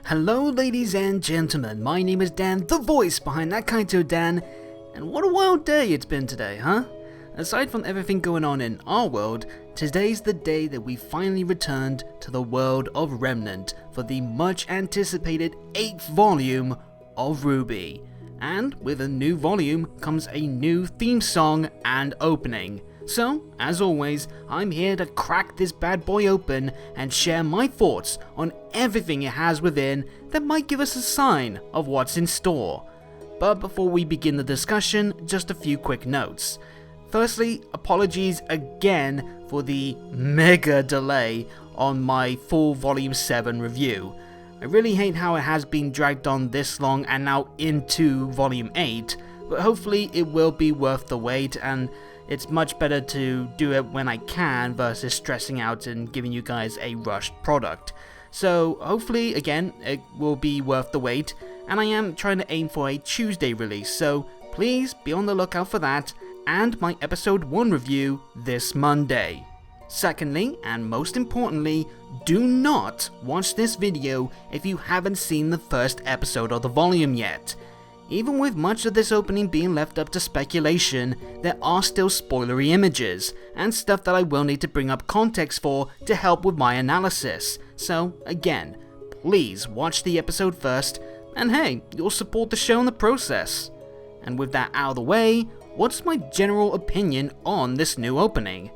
Hello ladies and gentlemen, my name is Dan, the voice behind that Kaito Dan, and what a wild day it's been today, huh? Aside from everything going on in our world, today's the day that we finally returned to the world of Remnant for the much anticipated 8th volume of RWBY. And with a new volume comes a new theme song and opening. So, as always, I'm here to crack this bad boy open and share my thoughts on everything it has within that might give us a sign of what's in store. But before we begin the discussion, just a few quick notes. Firstly, apologies again for the mega delay on my full Volume 7 review. I really hate how it has been dragged on this long and now into Volume 8, but hopefully it will be worth the wait, and it's much better to do it when I can versus stressing out and giving you guys a rushed product. So hopefully, again, it will be worth the wait, and I am trying to aim for a Tuesday release, so please be on the lookout for that, and my episode 1 review this Monday. Secondly, and most importantly, do not watch this video if you haven't seen the first episode of the volume yet. Even with much of this opening being left up to speculation, there are still spoilery images, and stuff that I will need to bring up context for to help with my analysis. So again, please watch the episode first, and hey, you'll support the show in the process. And with that out of the way, what's my general opinion on this new opening?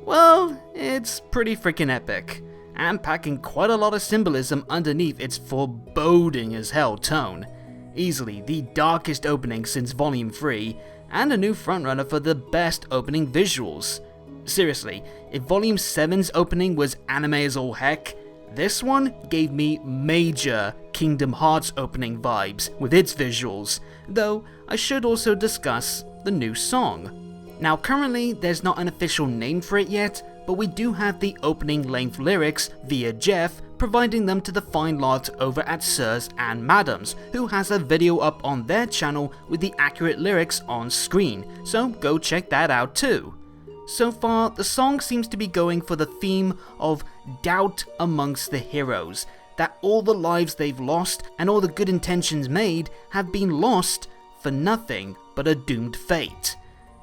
Well, it's pretty freaking epic, and packing quite a lot of symbolism underneath its foreboding as hell tone. Easily the darkest opening since Volume 3, and a new frontrunner for the best opening visuals. Seriously, if Volume 7's opening was anime as all heck, this one gave me major Kingdom Hearts opening vibes with its visuals, though I should also discuss the new song. Now currently there's not an official name for it yet, but we do have the opening length lyrics via Jeff providing them to the fine lot over at Sirs and Madams, who has a video up on their channel with the accurate lyrics on screen, so go check that out too. So far, the song seems to be going for the theme of doubt amongst the heroes, that all the lives they've lost and all the good intentions made have been lost for nothing but a doomed fate.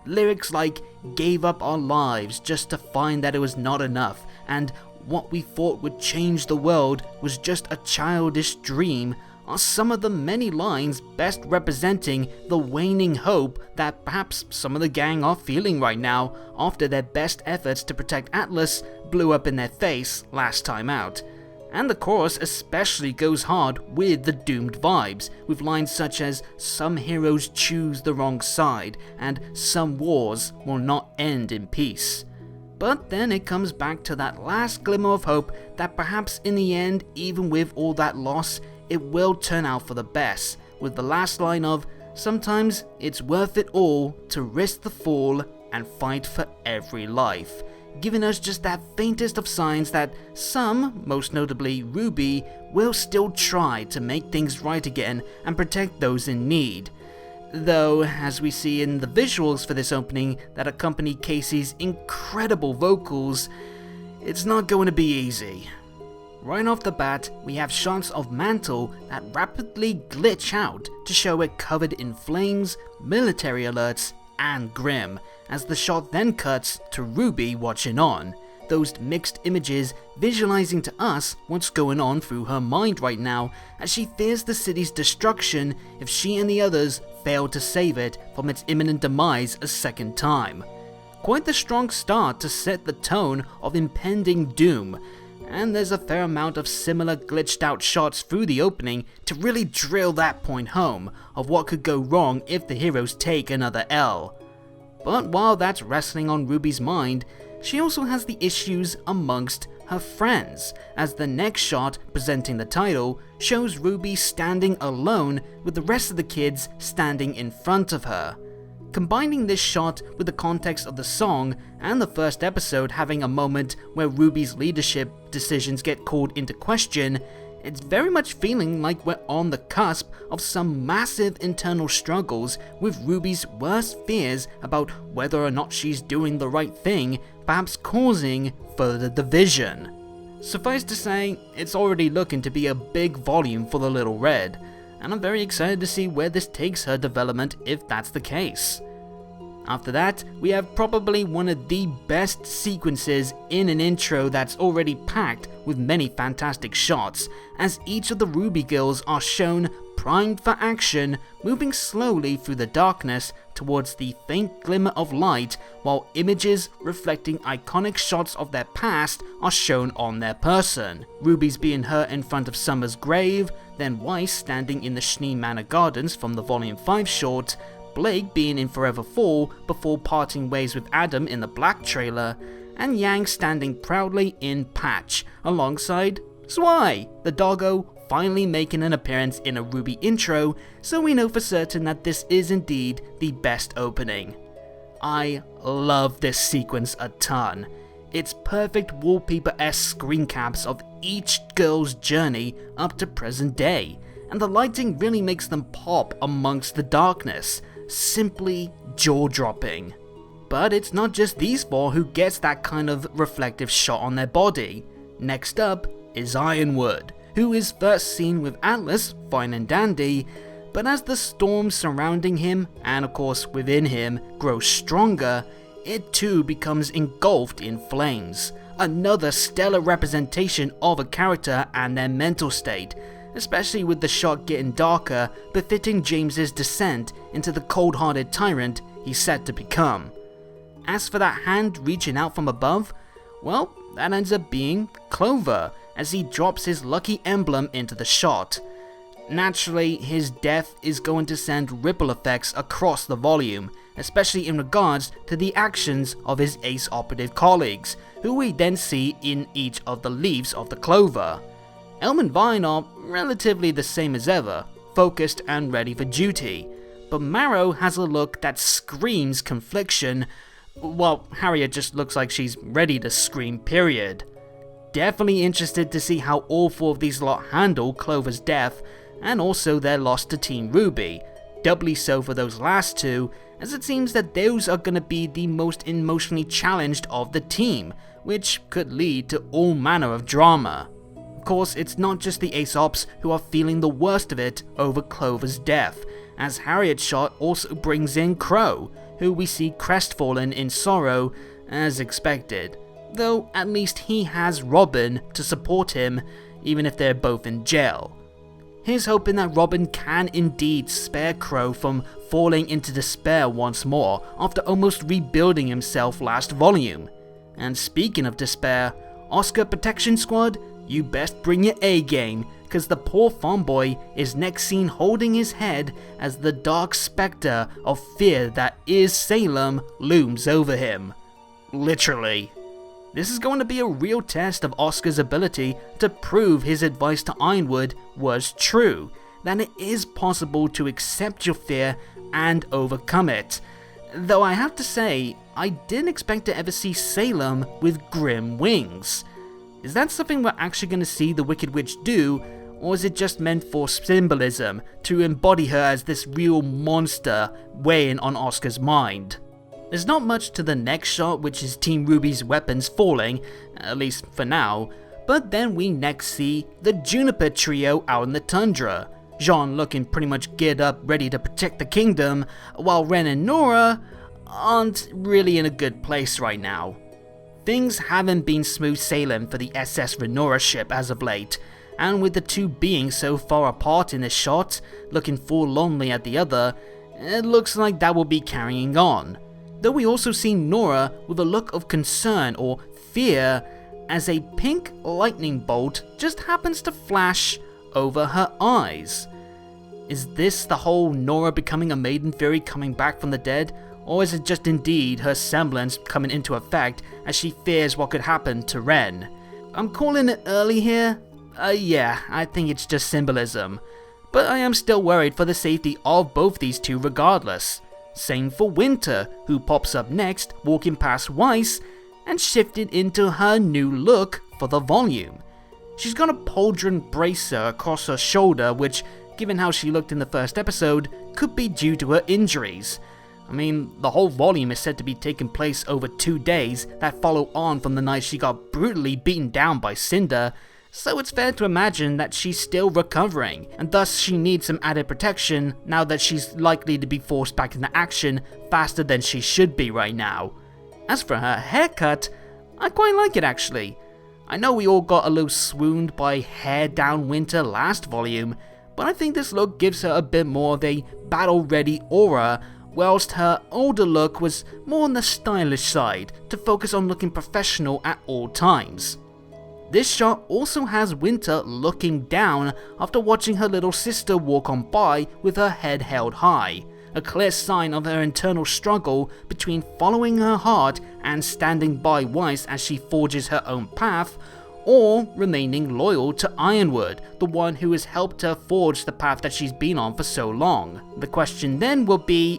Lyrics like "gave up our lives just to find that it was not enough," and "what we thought would change the world was just a childish dream" are some of the many lines best representing the waning hope that perhaps some of the gang are feeling right now after their best efforts to protect Atlas blew up in their face last time out. And the chorus especially goes hard with the doomed vibes, with lines such as "some heroes choose the wrong side" and "some wars will not end in peace." But then it comes back to that last glimmer of hope that perhaps in the end, even with all that loss, it will turn out for the best, with the last line of "sometimes it's worth it all to risk the fall and fight for every life," giving us just that faintest of signs that some, most notably RWBY, will still try to make things right again and protect those in need. Though, as we see in the visuals for this opening that accompany Casey's incredible vocals, it's not going to be easy. Right off the bat, we have shots of Mantle that rapidly glitch out to show it covered in flames, military alerts, and grim, as the shot then cuts to RWBY watching on, those mixed images visualizing to us what's going on through her mind right now as she fears the city's destruction if she and the others fail to save it from its imminent demise a second time. Quite the strong start to set the tone of impending doom, and there's a fair amount of similar glitched out shots through the opening to really drill that point home of what could go wrong if the heroes take another L. But while that's wrestling on RWBY's mind, she also has the issues amongst her friends, as the next shot presenting the title shows RWBY standing alone with the rest of the kids standing in front of her. Combining this shot with the context of the song and the first episode having a moment where RWBY's leadership decisions get called into question, it's very much feeling like we're on the cusp of some massive internal struggles with RWBY's worst fears about whether or not she's doing the right thing, perhaps causing further division. Suffice to say, it's already looking to be a big volume for the Little Red, and I'm very excited to see where this takes her development if that's the case. After that, we have probably one of the best sequences in an intro that's already packed with many fantastic shots, as each of the RWBY girls are shown primed for action, moving slowly through the darkness towards the faint glimmer of light, while images reflecting iconic shots of their past are shown on their person. Ruby's being her in front of Summer's grave, then Weiss standing in the Schnee Manor Gardens from the Volume 5 short, Blake being in Forever Fall before parting ways with Adam in the Black trailer, and Yang standing proudly in Patch, alongside Zwei, the doggo, finally making an appearance in a RWBY intro, so we know for certain that this is indeed the best opening. I love this sequence a ton. It's perfect wallpaper-esque screen caps of each girl's journey up to present day, and the lighting really makes them pop amongst the darkness. Simply jaw-dropping. But it's not just these four who gets that kind of reflective shot on their body. Next up is Ironwood, who is first seen with Atlas, fine and dandy, but as the storm surrounding him, and of course within him, grows stronger, it too becomes engulfed in flames. Another stellar representation of a character and their mental state, especially with the shot getting darker, befitting James's descent into the cold-hearted tyrant he's set to become. As for that hand reaching out from above, well, that ends up being Clover, as he drops his lucky emblem into the shot. Naturally, his death is going to send ripple effects across the volume, especially in regards to the actions of his ace operative colleagues, who we then see in each of the leaves of the Clover. Elm and Vine are relatively the same as ever, focused and ready for duty, but Marrow has a look that screams confliction. Well, Harriet just looks like she's ready to scream, period. Definitely interested to see how all four of these lot handle Clover's death, and also their loss to Team RWBY, doubly so for those last two, as it seems that those are going to be the most emotionally challenged of the team, which could lead to all manner of drama. Of course, it's not just the Ace Ops who are feeling the worst of it over Clover's death, as Harriet's shot also brings in Crow, who we see crestfallen in sorrow, as expected, though at least he has Robin to support him, even if they're both in jail. Here's hoping that Robin can indeed spare Crow from falling into despair once more after almost rebuilding himself last volume. And speaking of despair, Oscar Protection Squad, you best bring your A-game, cause the poor farm boy is next seen holding his head as the dark spectre of fear that is Salem looms over him. Literally. This is going to be a real test of Oscar's ability to prove his advice to Ironwood was true, that it is possible to accept your fear and overcome it. Though I have to say, I didn't expect to ever see Salem with grim wings. Is that something we're actually going to see the Wicked Witch do, or is it just meant for symbolism, to embody her as this real monster weighing on Oscar's mind? There's not much to the next shot, which is Team RWBY's weapons falling, at least for now, but then we next see the Juniper trio out in the tundra, Jean looking pretty much geared up ready to protect the kingdom, while Ren and Nora aren't really in a good place right now. Things haven't been smooth sailing for the SS Renora ship as of late, and with the two being so far apart in this shot, looking forlornly at the other, it looks like that will be carrying on. Though we also see Nora with a look of concern or fear as a pink lightning bolt just happens to flash over her eyes. Is this the whole Nora becoming a maiden fairy coming back from the dead, or is it just indeed her semblance coming into effect as she fears what could happen to Ren? I'm calling it early here. Yeah, I think it's just symbolism, but I am still worried for the safety of both these two regardless. Same for Winter, who pops up next, walking past Weiss, and shifted into her new look for the volume. She's got a pauldron bracer across her shoulder, which, given how she looked in the first episode, could be due to her injuries. I mean, the whole volume is said to be taking place over 2 days that follow on from the night she got brutally beaten down by Cinder, so it's fair to imagine that she's still recovering, and thus she needs some added protection now that she's likely to be forced back into action faster than she should be right now. As for her haircut, I quite like it actually. I know we all got a little swooned by hair down Winter last volume, but I think this look gives her a bit more of a battle-ready aura, whilst her older look was more on the stylish side, to focus on looking professional at all times. This shot also has Winter looking down after watching her little sister walk on by with her head held high, a clear sign of her internal struggle between following her heart and standing by Weiss as she forges her own path, or remaining loyal to Ironwood, the one who has helped her forge the path that she's been on for so long. The question then will be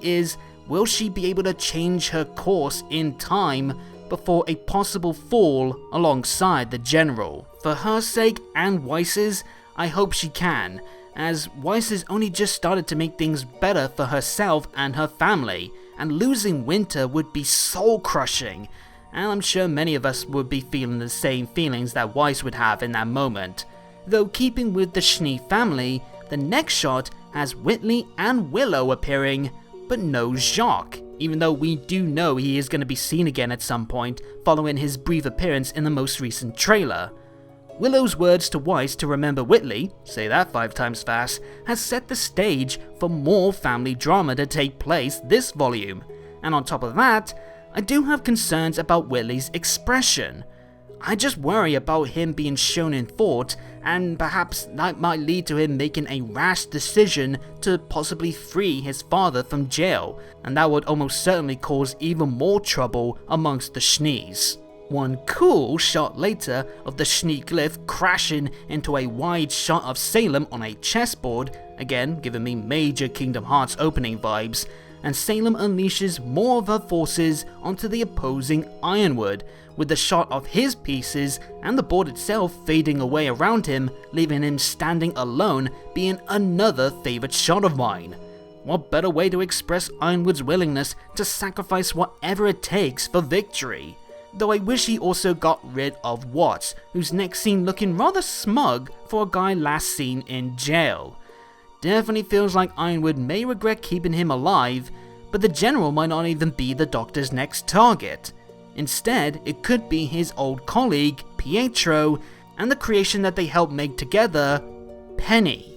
will she be able to change her course in time before a possible fall alongside the General? For her sake and Weiss's, I hope she can, as Weiss has only just started to make things better for herself and her family, and losing Winter would be soul-crushing, and I'm sure many of us would be feeling the same feelings that Weiss would have in that moment. Though keeping with the Schnee family, the next shot has Whitley and Willow appearing, but no Jacques, even though we do know he is going to be seen again at some point following his brief appearance in the most recent trailer. Willow's words to Weiss to remember Whitley, say that 5 times fast, has set the stage for more family drama to take place this volume, and on top of that, I do have concerns about Whitley's expression. I just worry about him being shown in thought, and perhaps that might lead to him making a rash decision to possibly free his father from jail, and that would almost certainly cause even more trouble amongst the Schnees. One cool shot later of the Schnee glyph crashing into a wide shot of Salem on a chessboard, again giving me major Kingdom Hearts opening vibes, and Salem unleashes more of her forces onto the opposing Ironwood, with the shot of his pieces and the board itself fading away around him, leaving him standing alone being another favourite shot of mine. What better way to express Ironwood's willingness to sacrifice whatever it takes for victory? Though I wish he also got rid of Watts, who's next seen looking rather smug for a guy last seen in jail. Definitely feels like Ironwood may regret keeping him alive, but the General might not even be the Doctor's next target. Instead, it could be his old colleague, Pietro, and the creation that they helped make together, Penny.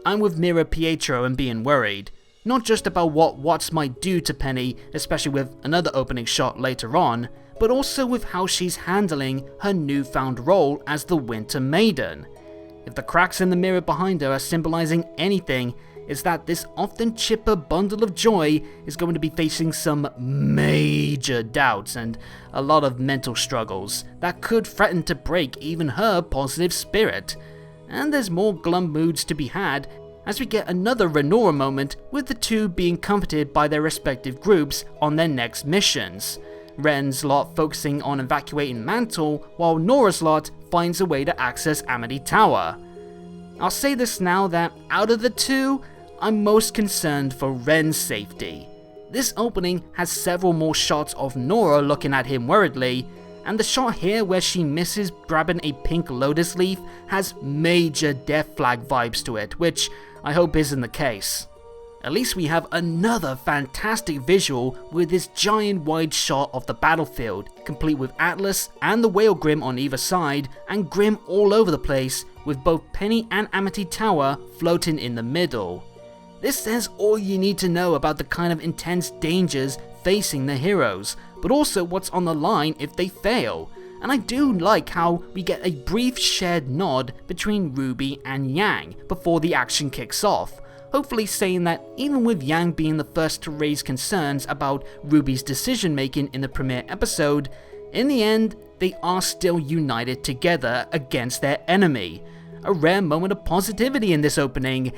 I'm with Mira Pietro and being worried, not just about what Watts might do to Penny, especially with another opening shot later on, but also with how she's handling her newfound role as the Winter Maiden. If the cracks in the mirror behind her are symbolizing anything, it's that this often chipper bundle of joy is going to be facing some major doubts and a lot of mental struggles that could threaten to break even her positive spirit. And there's more glum moods to be had as we get another Renora moment with the two being comforted by their respective groups on their next missions. Ren's lot focusing on evacuating Mantle, while Nora's lot finds a way to access Amity Tower. I'll say this now that out of the two, I'm most concerned for Ren's safety. This opening has several more shots of Nora looking at him worriedly, and the shot here where she misses grabbing a pink lotus leaf has major death flag vibes to it, which I hope isn't the case. At least we have another fantastic visual with this giant wide shot of the battlefield, complete with Atlas and the Whale Grim on either side, and Grim all over the place, with both Penny and Amity Tower floating in the middle. This says all you need to know about the kind of intense dangers facing the heroes, but also what's on the line if they fail. And I do like how we get a brief shared nod between RWBY and Yang before the action kicks off, hopefully saying that even with Yang being the first to raise concerns about RWBY's decision making in the premiere episode, in the end they are still united together against their enemy. A rare moment of positivity in this opening,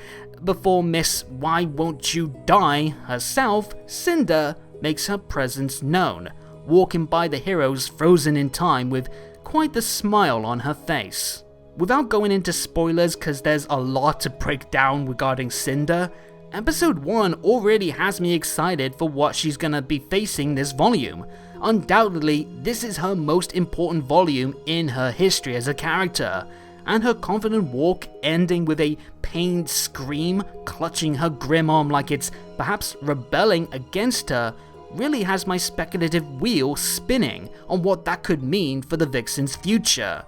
before Miss Why Won't You Die herself, Cinder, makes her presence known, walking by the heroes frozen in time with quite the smile on her face. Without going into spoilers cause there's a lot to break down regarding Cinder, Episode 1 already has me excited for what she's gonna be facing this volume. Undoubtedly, this is her most important volume in her history as a character, and her confident walk ending with a pained scream clutching her grim arm like it's perhaps rebelling against her really has my speculative wheel spinning on what that could mean for the Vixen's future.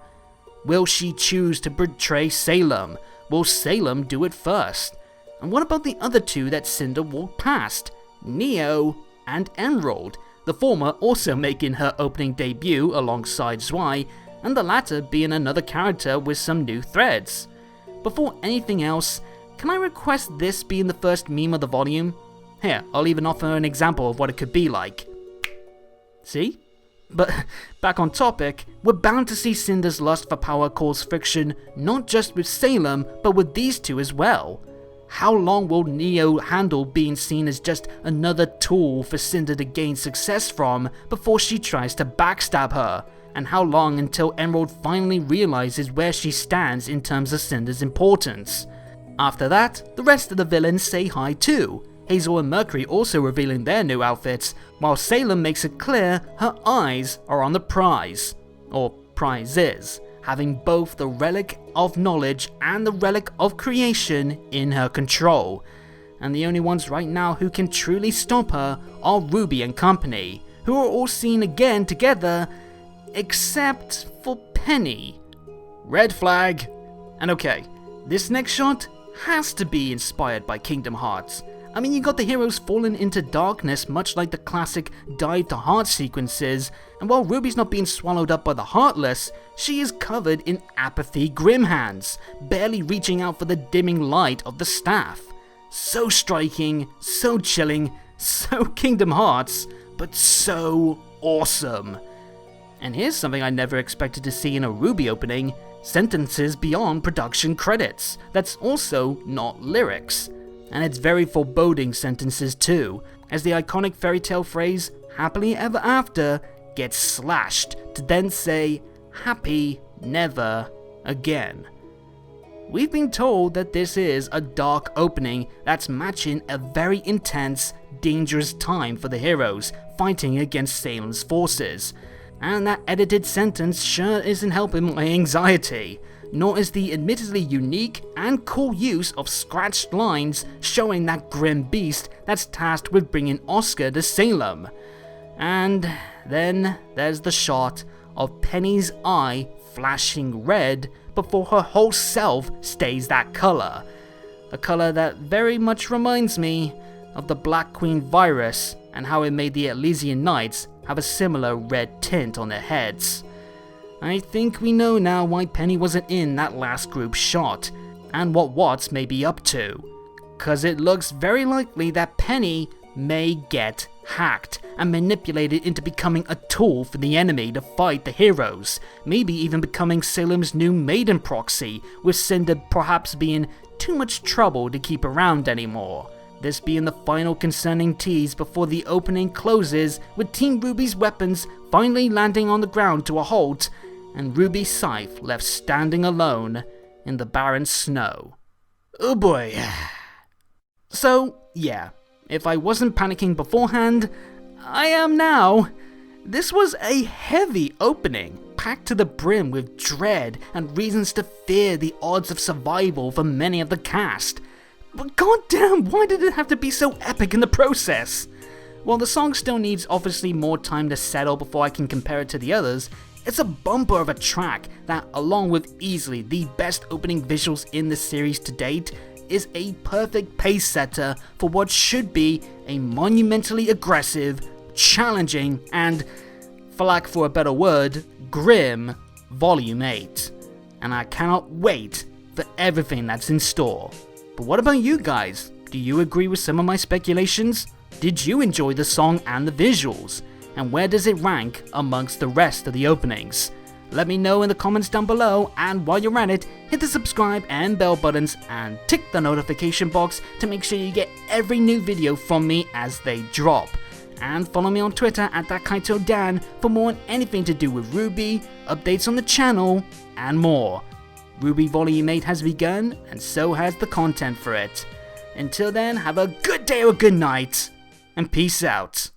Will she choose to betray Salem? Will Salem do it first? And what about the other two that Cinder walked past? Neo and Emerald, the former also making her opening debut alongside Zwei, and the latter being another character with some new threads. Before anything else, can I request this being the first meme of the volume? Here, I'll even offer an example of what it could be like. See? But back on topic, we're bound to see Cinder's lust for power cause friction not just with Salem, but with these two as well. How long will Neo handle being seen as just another tool for Cinder to gain success from before she tries to backstab her? And how long until Emerald finally realizes where she stands in terms of Cinder's importance? After that, the rest of the villains say hi too. Hazel and Mercury also revealing their new outfits, while Salem makes it clear her eyes are on the prize, or prizes, having both the relic of knowledge and the relic of creation in her control. And the only ones right now who can truly stop her are RWBY and company, who are all seen again together, except for Penny. Red flag! And okay, this next shot has to be inspired by Kingdom Hearts. I mean, you got the heroes falling into darkness much like the classic Dive to Heart sequences, and while Ruby's not being swallowed up by the Heartless, she is covered in apathy grim hands, barely reaching out for the dimming light of the staff. So striking, so chilling, so Kingdom Hearts, but so awesome. And here's something I never expected to see in a RWBY opening: sentences beyond production credits. That's also not lyrics. And it's very foreboding sentences too, as the iconic fairy tale phrase, happily ever after, gets slashed to then say, happy never again. We've been told that this is a dark opening that's matching a very intense, dangerous time for the heroes fighting against Salem's forces. And that edited sentence sure isn't helping my anxiety. Nor is the admittedly unique and cool use of scratched lines showing that grim beast that's tasked with bringing Oscar to Salem. And then there's the shot of Penny's eye flashing red before her whole self stays that color. A color that very much reminds me of the Black Queen virus and how it made the Elysian Knights have a similar red tint on their heads. I think we know now why Penny wasn't in that last group shot, and what Watts may be up to. Cause it looks very likely that Penny may get hacked and manipulated into becoming a tool for the enemy to fight the heroes, maybe even becoming Salem's new maiden proxy, with Cinder perhaps being too much trouble to keep around anymore. This being the final concerning tease before the opening closes, with Team RWBY's weapons finally landing on the ground to a halt, and Ruby's scythe left standing alone in the barren snow. Oh boy. So, yeah, if I wasn't panicking beforehand, I am now. This was a heavy opening, packed to the brim with dread and reasons to fear the odds of survival for many of the cast. But goddamn, why did it have to be so epic in the process? While the song still needs obviously more time to settle before I can compare it to the others, it's a bumper of a track that, along with easily the best opening visuals in the series to date, is a perfect pace setter for what should be a monumentally aggressive, challenging, and, for lack of a better word, grim Volume 8. And I cannot wait for everything that's in store. But what about you guys? Do you agree with some of my speculations? Did you enjoy the song and the visuals? And where does it rank amongst the rest of the openings? Let me know in the comments down below, and while you're at it, hit the subscribe and bell buttons and tick the notification box to make sure you get every new video from me as they drop. And follow me on Twitter at ThatKaitoDan for more on anything to do with RWBY, updates on the channel, and more. RWBY Volume 8 has begun, and so has the content for it. Until then, have a good day or good night, and peace out.